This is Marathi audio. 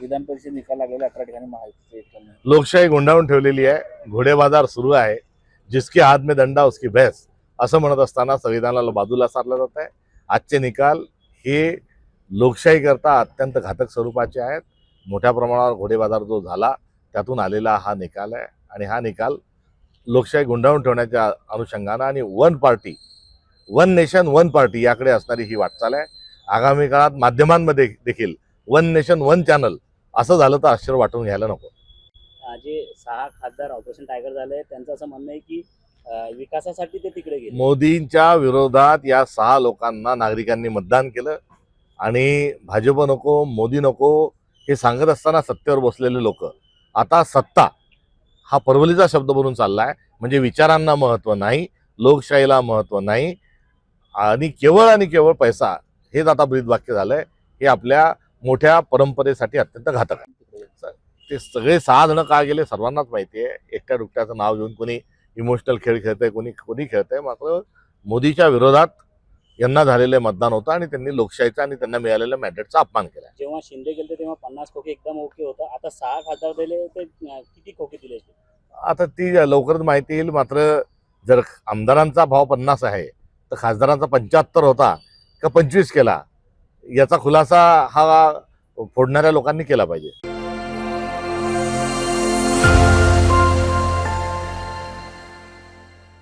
विधान परिषद निकाल लागलेला 11 ठिकाणी महायुतीचे लोकशाही गुंडाळून ठेवलेली आहे, घोडेबाजार सुरू आहे, जिसके हात में दंडा उसकी भैंस असं म्हणत असताना संविधानाला बाजूला सारलं जात आहे। आजचे निकाल हे लोकशाही करता अत्यंत घातक स्वरूपाचे आहेत। मोठ्या प्रमाणावर घोडेबाजार जो झाला त्यातून आलेला हा निकाल आहे आणि हा निकाल लोकशाही गुंडाळून ठेवण्याच्या अनुषंगानं आणि one party one nation one party याकडे असणारी ही वाटचाल आहे। आगामी काळात माध्यमांमध्ये देखील वन नेशन वन चॅनल असं झालं तर आश्चर्य वाटून घ्यायला नको। जे 6 खासदार ऑपरेशन टायगर झाले त्यांचं असं म्हणणं आहे की विकासासाठी ते तिकडे गेले। मोदींच्या विरोधात या 6 लोकांना नागरिकांनी मतदान केलं आणि भाजप नको मोदी नको हे सांगत असताना सत्तेवर बसलेले लोक आता सत्ता हा परवलीचा शब्द बनून चाललाय। म्हणजे विचारांना महत्त्व नाही, लोकशाहीला महत्त्व नाही आणि केवळ पैसा हेच आता ब्रीदवाक्य झालंय। हे आपल्या मोठ्या परंपरेसाठी अत्यंत घातक आहे। ते सगळे 6 जण का गेले सर्वांनाच माहिती आहे। एकट्या दुकट्याचं नाव घेऊन कोणी इमोशनल खेळ खेळतंय, कोणी खेळतंय। मात्र मोदीच्या विरोधात यांना झालेले मतदान होतं आणि त्यांनी लोकशाहीचा आणि त्यांना मिळालेल्या मॅन्डेटचा अपमान केला। जेव्हा शिंदे गेले तेव्हा 50 खोके एकदम ओके होतं, आता 6 खासदार दिले ते किती खोके दिले? आता ती लवकरच माहिती येईल। मात्र जर आमदारांचा भाव 50 आहे तर खासदारांचा 75 होता का 25 केला याचा खुलासा हा फोडणाऱ्या लोकांनी केला पाहिजे।